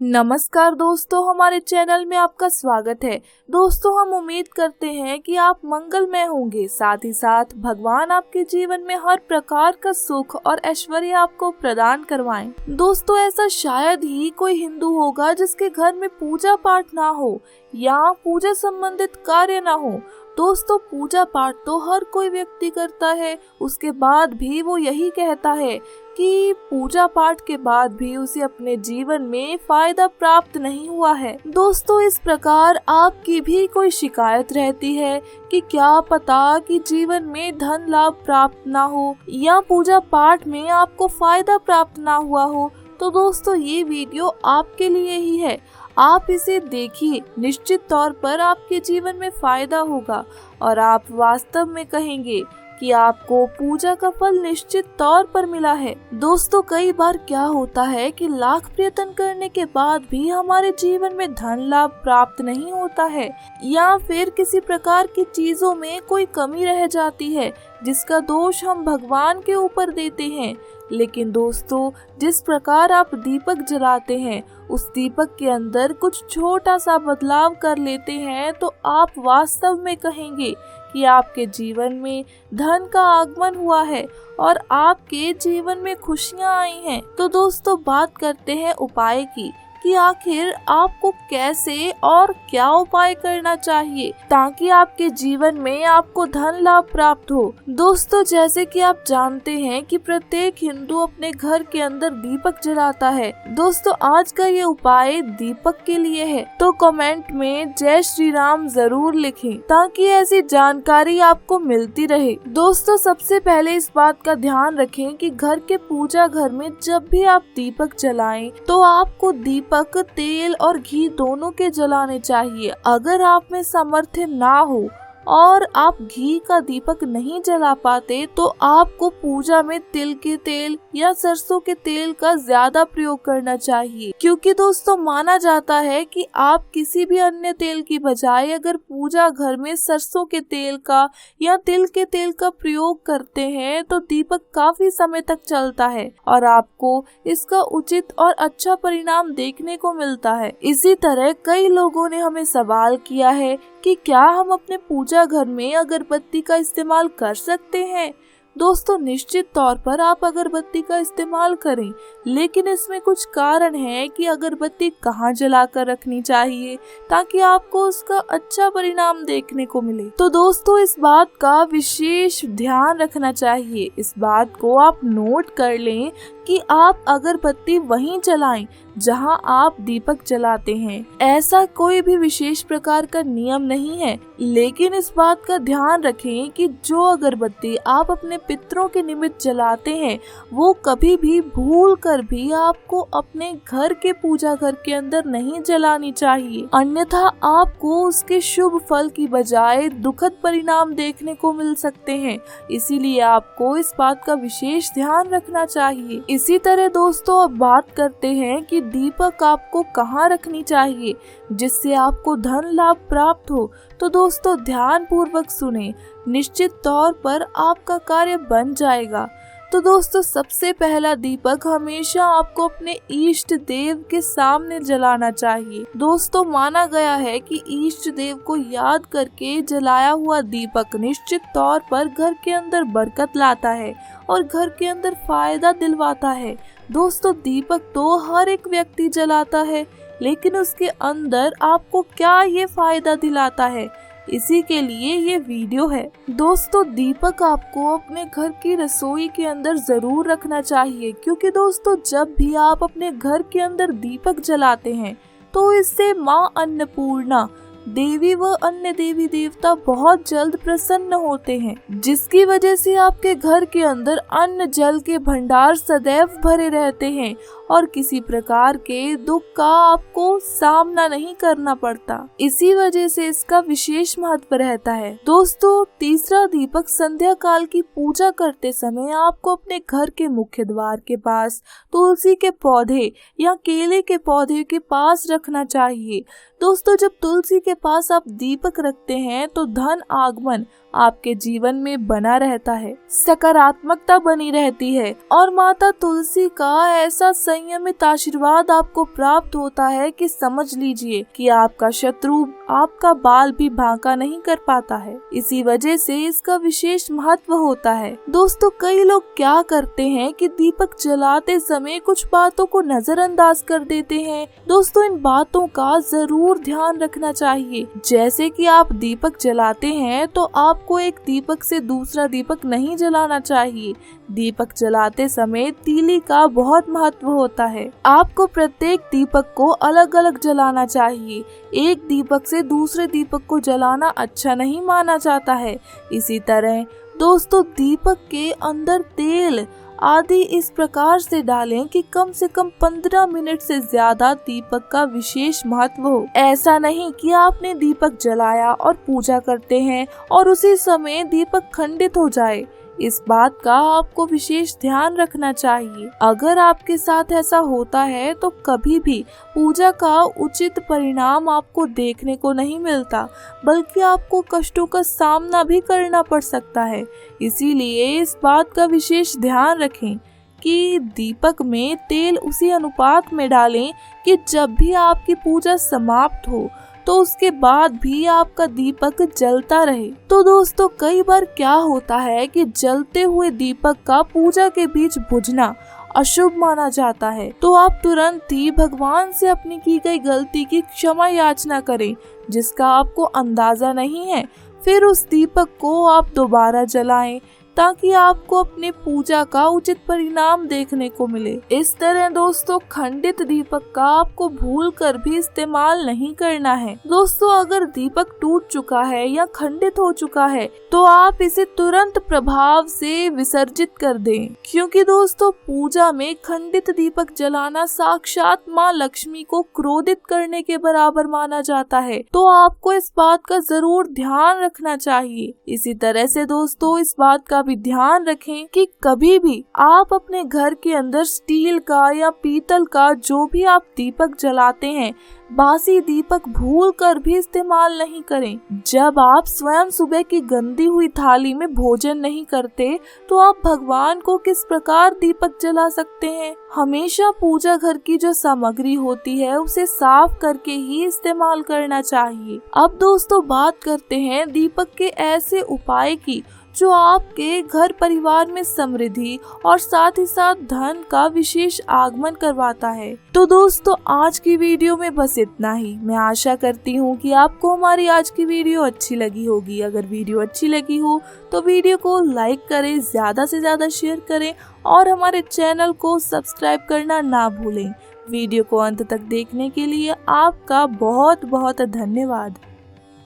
नमस्कार दोस्तों, हमारे चैनल में आपका स्वागत है। दोस्तों, हम उम्मीद करते हैं कि आप मंगलमय होंगे। साथ ही साथ भगवान आपके जीवन में हर प्रकार का सुख और ऐश्वर्य आपको प्रदान करवाएं। दोस्तों, ऐसा शायद ही कोई हिंदू होगा जिसके घर में पूजा पाठ ना हो या पूजा संबंधित कार्य ना हो। दोस्तों, पूजा पाठ तो हर कोई व्यक्ति करता है, उसके बाद भी वो यही कहता है कि पूजा पाठ के बाद भी उसे अपने जीवन में फायदा प्राप्त नहीं हुआ है। दोस्तों, इस प्रकार आपकी भी कोई शिकायत रहती है कि क्या पता कि जीवन में धन लाभ प्राप्त ना हो या पूजा पाठ में आपको फायदा प्राप्त ना हुआ हो, तो दोस्तों ये वीडियो आपके लिए ही है। आप इसे देखिए, निश्चित तौर पर आपके जीवन में फायदा होगा और आप वास्तव में कहेंगे कि आपको पूजा का फल निश्चित तौर पर मिला है। दोस्तों, कई बार क्या होता है कि लाख प्रयत्न करने के बाद भी हमारे जीवन में धन लाभ प्राप्त नहीं होता है या फिर किसी प्रकार की चीजों में कोई कमी रह जाती है जिसका दोष हम भगवान के ऊपर देते हैं। लेकिन दोस्तों, जिस प्रकार आप दीपक जलाते हैं, उस दीपक के अंदर कुछ छोटा सा बदलाव कर लेते हैं तो आप वास्तव में कहेंगे कि आपके जीवन में धन का आगमन हुआ है और आपके जीवन में खुशियां आई हैं। तो दोस्तों, बात करते हैं उपाय की कि आखिर आपको कैसे और क्या उपाय करना चाहिए ताकि आपके जीवन में आपको धन लाभ प्राप्त हो। दोस्तों, जैसे कि आप जानते हैं कि प्रत्येक हिंदू अपने घर के अंदर दीपक जलाता है। दोस्तों, आज का ये उपाय दीपक के लिए है, तो कमेंट में जय श्री राम जरूर लिखें ताकि ऐसी जानकारी आपको मिलती रहे। दोस्तों, सबसे पहले इस बात का ध्यान रखें कि घर के पूजा घर में जब भी आप दीपक जलाएं तो आपको दीपक तेल और घी दोनों के जलाने चाहिए। अगर आप में सामर्थ्य ना हो और आप घी का दीपक नहीं जला पाते तो आपको पूजा में तिल के तेल या सरसों के तेल का ज्यादा प्रयोग करना चाहिए, क्योंकि दोस्तों माना जाता है कि आप किसी भी अन्य तेल की बजाय अगर पूजा घर में सरसों के तेल का या तिल के तेल का प्रयोग करते हैं तो दीपक काफी समय तक चलता है और आपको इसका उचित और अच्छा परिणाम देखने को मिलता है। इसी तरह कई लोगों ने हमें सवाल किया है कि क्या हम अपने पूजा घर में अगरबत्ती का इस्तेमाल कर सकते हैं। दोस्तों, निश्चित तौर पर आप अगरबत्ती का इस्तेमाल करें, लेकिन इसमें कुछ कारण है कि अगरबत्ती कहाँ जलाकर रखनी चाहिए ताकि आपको उसका अच्छा परिणाम देखने को मिले। तो दोस्तों, इस बात का विशेष ध्यान रखना चाहिए। इस बात को आप नोट कर लें कि आप अगरबत्ती वहीं जलाएं जहां आप दीपक जलाते हैं। ऐसा कोई भी विशेष प्रकार का नियम नहीं है, लेकिन इस बात का ध्यान रखें कि जो अगरबत्ती आप अपने पितरों के निमित्त जलाते हैं वो कभी भी भूल कर भी आपको अपने घर के पूजा घर के अंदर नहीं जलानी चाहिए, अन्यथा आपको उसके शुभ फल की बजाय दुखद परिणाम देखने को मिल सकते हैं। इसीलिए आपको इस बात का विशेष ध्यान रखना चाहिए। इसी तरह दोस्तों, अब बात करते हैं कि दीपक आपको कहाँ रखनी चाहिए जिससे आपको धन लाभ प्राप्त हो। तो दोस्तों, ध्यान पूर्वक सुने, निश्चित तौर पर आपका कार्य बन जाएगा। तो दोस्तों, सबसे पहला दीपक हमेशा आपको अपने इष्ट देव के सामने जलाना चाहिए। दोस्तों, माना गया है कि इष्ट देव को याद करके जलाया हुआ दीपक निश्चित तौर पर घर के अंदर बरकत लाता है और घर के अंदर फायदा दिलवाता है। दोस्तों, दीपक तो हर एक व्यक्ति जलाता है, लेकिन उसके अंदर आपको क्या ये फायदा दिलाता है, इसी के लिए ये वीडियो है। दोस्तों, दीपक आपको अपने घर की रसोई के अंदर जरूर रखना चाहिए, क्योंकि दोस्तों जब भी आप अपने घर के अंदर दीपक जलाते हैं तो इससे माँ अन्नपूर्णा देवी व अन्य देवी देवता बहुत जल्द प्रसन्न होते हैं, जिसकी वजह से आपके घर के अंदर अन्न जल के भंडार सदैव भरे रहते हैं और किसी प्रकार के दुख का आपको सामना नहीं करना पड़ता। इसी वजह से इसका विशेष महत्व रहता है। दोस्तों, तीसरा दीपक संध्या काल की पूजा करते समय आपको अपने घर के मुख्य द्वार के पास तुलसी के पौधे या केले के पौधे के पास रखना चाहिए। दोस्तों, जब तुलसी के पास आप दीपक रखते हैं तो धन आगमन आपके जीवन में बना रहता है, सकारात्मकता बनी रहती है और माता तुलसी का ऐसा संयमित आशीर्वाद आपको प्राप्त होता है कि समझ लीजिए कि आपका शत्रु आपका बाल भी बांका नहीं कर पाता है। इसी वजह से इसका विशेष महत्व होता है। दोस्तों, कई लोग क्या करते हैं कि दीपक जलाते समय कुछ बातों को नजरअंदाज कर देते हैं। दोस्तों, इन बातों का जरूर ध्यान रखना चाहिए। जैसे कि आप दीपक जलाते हैं तो आपको एक दीपक से दूसरा दीपक नहीं जलाना चाहिए। दीपक जलाते समय तीली का बहुत महत्व होता है। आपको प्रत्येक दीपक को अलग अलग जलाना चाहिए। एक दीपक से दूसरे दीपक को जलाना अच्छा नहीं माना जाता है। इसी तरह दोस्तों, दीपक के अंदर तेल आदि इस प्रकार से डालें कि कम से कम 15 मिनट से ज्यादा दीपक का विशेष महत्व हो। ऐसा नहीं कि आपने दीपक जलाया और पूजा करते हैं और उसी समय दीपक खंडित हो जाए। इस बात का आपको विशेष ध्यान रखना चाहिए। अगर आपके साथ ऐसा होता है तो कभी भी पूजा का उचित परिणाम आपको देखने को नहीं मिलता, बल्कि आपको कष्टों का सामना भी करना पड़ सकता है। इसीलिए इस बात का विशेष ध्यान रखें कि दीपक में तेल उसी अनुपात में डालें कि जब भी आपकी पूजा समाप्त हो तो उसके बाद भी आपका दीपक जलता रहे। तो दोस्तों, कई बार क्या होता है कि जलते हुए दीपक का पूजा के बीच बुझना अशुभ माना जाता है, तो आप तुरंत ही भगवान से अपनी की गई गलती की क्षमा याचना करें, जिसका आपको अंदाजा नहीं है। फिर उस दीपक को आप दोबारा जलाएं ताकि आपको अपने पूजा का उचित परिणाम देखने को मिले। इस तरह दोस्तों, खंडित दीपक का आपको भूल कर भी इस्तेमाल नहीं करना है। दोस्तों, अगर दीपक टूट चुका है या खंडित हो चुका है तो आप इसे तुरंत प्रभाव से विसर्जित कर दें, क्योंकि दोस्तों, पूजा में खंडित दीपक जलाना साक्षात माँ लक्ष्मी को क्रोधित करने के बराबर माना जाता है। तो आपको इस बात का जरूर ध्यान रखना चाहिए। इसी तरह से दोस्तों, इस बात का भी ध्यान रखें कि कभी भी आप अपने घर के अंदर स्टील का या पीतल का जो भी आप दीपक जलाते हैं, बासी दीपक भूल कर भी इस्तेमाल नहीं करें। जब आप स्वयं सुबह की गंदी हुई थाली में भोजन नहीं करते तो आप भगवान को किस प्रकार दीपक जला सकते हैं। हमेशा पूजा घर की जो सामग्री होती है उसे साफ करके ही इस्तेमाल करना चाहिए। अब दोस्तों, बात करते हैं दीपक के ऐसे उपाय की जो आपके घर परिवार में समृद्धि और साथ ही साथ धन का विशेष आगमन करवाता है। तो दोस्तों, आज की वीडियो में बस इतना ही। मैं आशा करती हूँ कि आपको हमारी आज की वीडियो अच्छी लगी होगी। अगर वीडियो अच्छी लगी हो तो वीडियो को लाइक करें, ज्यादा से ज्यादा शेयर करें और हमारे चैनल को सब्सक्राइब करना ना भूलें। वीडियो को अंत तक देखने के लिए आपका बहुत बहुत धन्यवाद।